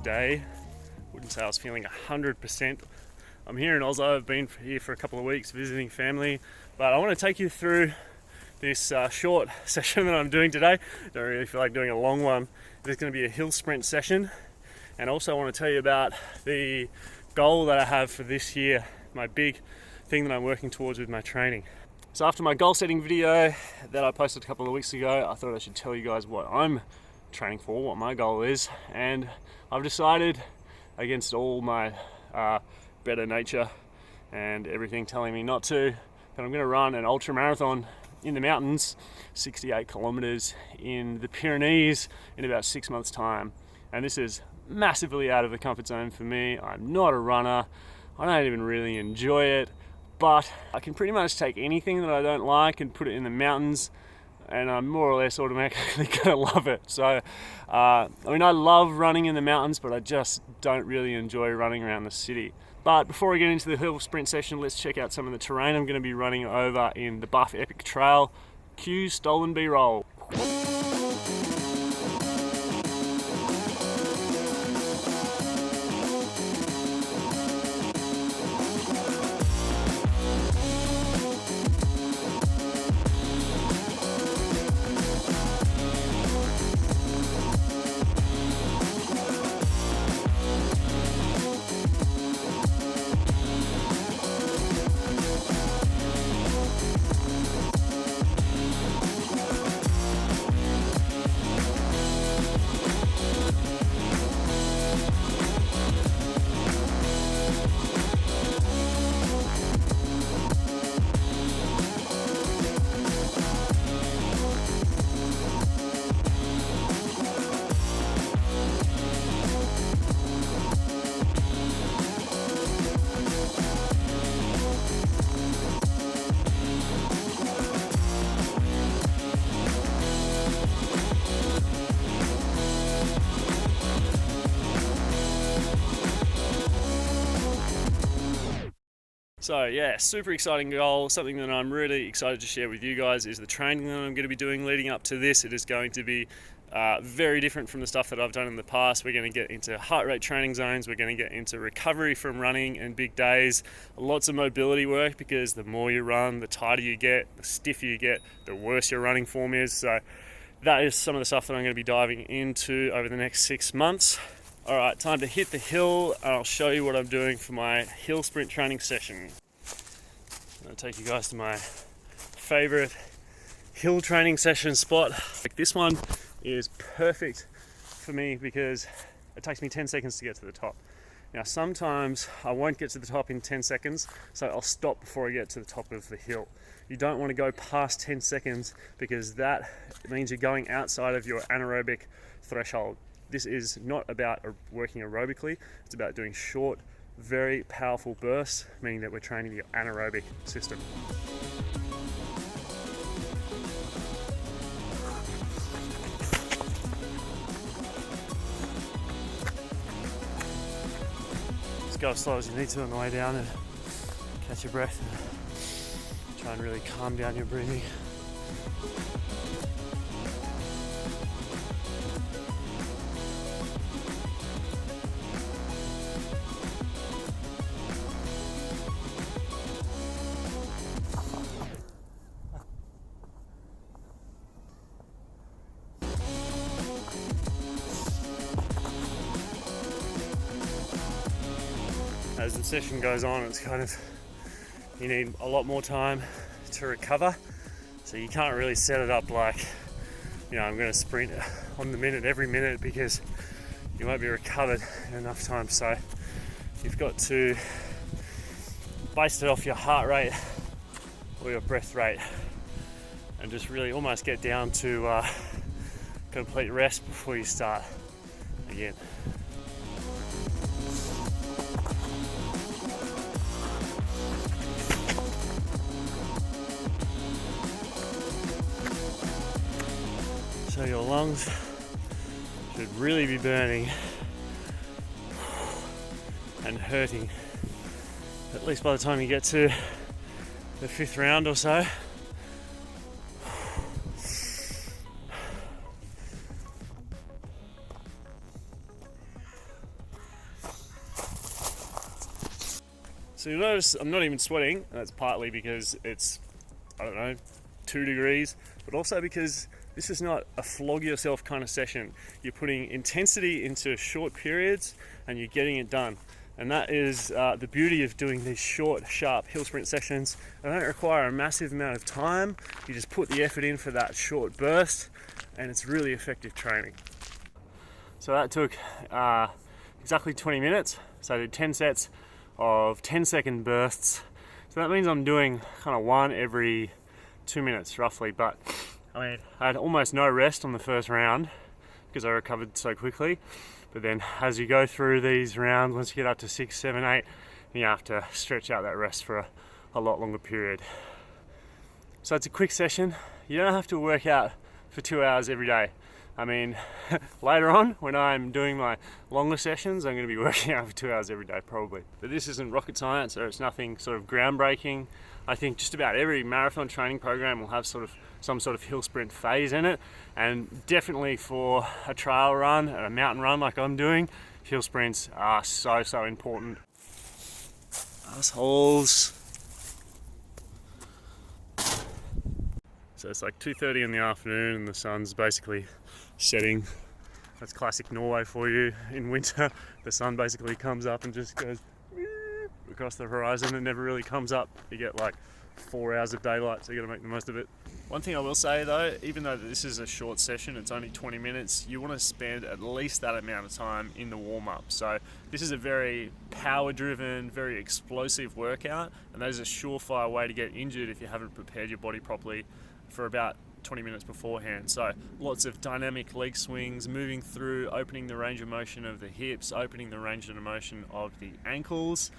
today. Wouldn't say I was feeling 100%. I'm here in Oslo. I've been here for a couple of weeks visiting family, but I want to take you through this short session that I'm doing today. Don't really feel like doing a long one. It's going to be a hill sprint session, and also I want to tell you about the goal that I have for this year, my big thing that I'm working towards with my training. So after my goal setting video that I posted a couple of weeks ago, I thought I should tell you guys what I'm training for, what my goal is, and I've decided, against all my better nature and everything telling me not to, that I'm going to run an ultra marathon in the mountains, 68 kilometers in the Pyrenees in about 6 months time. And this is massively out of the comfort zone for me. I'm not a runner. I don't even really enjoy it, but I can pretty much take anything that I don't like and put it in the mountains, and I'm more or less automatically gonna love it. So, I love running in the mountains, but I just don't really enjoy running around the city. But before we get into the hill sprint session, let's check out some of the terrain I'm gonna be running over in the Buff Epic Trail. Cue stolen B-roll. So yeah, super exciting goal. Something that I'm really excited to share with you guys is the training that I'm going to be doing leading up to this. It is going to be very different from the stuff that I've done in the past. We're going to get into heart rate training zones. We're going to get into recovery from running and big days. Lots of mobility work, because the more you run, the tighter you get, the stiffer you get, the worse your running form is. So that is some of the stuff that I'm going to be diving into over the next 6 months. All right, time to hit the hill, and I'll show you what I'm doing for my hill sprint training session. I'm going to take you guys to my favorite hill training session spot. This one is perfect for me because it takes me 10 seconds to get to the top. Now, sometimes I won't get to the top in 10 seconds, so I'll stop before I get to the top of the hill. You don't want to go past 10 seconds because that means you're going outside of your anaerobic threshold. This is not about working aerobically, it's about doing short, very powerful bursts, meaning that we're training your anaerobic system. Just go as slow as you need to on the way down and catch your breath and try and really calm down your breathing. As the session goes on, it's kind of, you need a lot more time to recover, so you can't really set it up like, I'm going to sprint on the minute every minute, because you won't be recovered in enough time. So you've got to base it off your heart rate or your breath rate, and just really almost get down to complete rest before you start again. So your lungs should really be burning and hurting, at least by the time you get to the 5th round or so. So you'll notice I'm not even sweating, and that's partly because it's, I don't know, 2 degrees, but also because this is not a flog yourself kind of session. You're putting intensity into short periods and you're getting it done. And that is the beauty of doing these short, sharp hill sprint sessions. They don't require a massive amount of time. You just put the effort in for that short burst, and it's really effective training. So that took exactly 20 minutes. So I did 10 sets of 10-second bursts. So that means I'm doing kind of one every 2 minutes roughly, but I mean, I had almost no rest on the first round because I recovered so quickly. But then as you go through these rounds, once you get up to 6, 7, 8, you have to stretch out that rest for a lot longer period. So it's a quick session. You don't have to work out for 2 hours every day. I mean, later on when I'm doing my longer sessions, I'm going to be working out for 2 hours every day probably. But this isn't rocket science, or it's nothing sort of groundbreaking. I think just about every marathon training program will have some sort of hill sprint phase in it, and definitely for a trail run or a mountain run like I'm doing, hill sprints are so important. Assholes. So it's like 2:30 in the afternoon and the sun's basically setting. That's classic Norway for you in winter. The sun basically comes up and just goes across the horizon and never really comes up. You get like 4 hours of daylight, so you got to make the most of it. One thing I will say though, even though this is a short session, it's only 20 minutes, you want to spend at least that amount of time in the warm-up. So this is a very power-driven, very explosive workout, and that is a surefire way to get injured if you haven't prepared your body properly for about 20 minutes beforehand. So lots of dynamic leg swings, moving through, opening the range of motion of the hips, opening the range of motion of the ankles,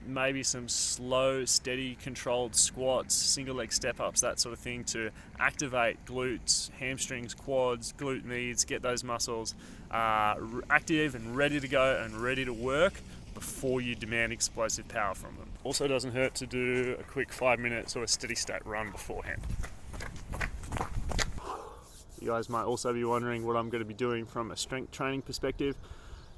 maybe some slow, steady, controlled squats, single leg step ups, that sort of thing to activate glutes, hamstrings, quads, glute medius, get those muscles active and ready to go and ready to work before you demand explosive power from them. Also doesn't hurt to do a quick 5-minute sort of steady state run beforehand. You guys might also be wondering what I'm going to be doing from a strength training perspective.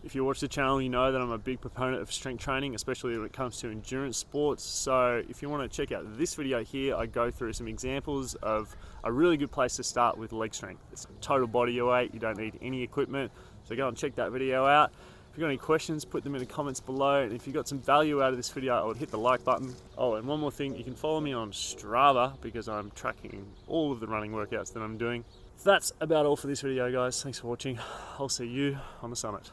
If you watch the channel, you know that I'm a big proponent of strength training, especially when it comes to endurance sports. So if you want to check out this video here, I go through some examples of a really good place to start with leg strength. It's total body weight, you don't need any equipment. So go and check that video out. If you've got any questions, put them in the comments below. And if you got some value out of this video, I would hit the like button. Oh, and one more thing, you can follow me on Strava because I'm tracking all of the running workouts that I'm doing. That's about all for this video, guys. Thanks for watching. I'll see you on the summit.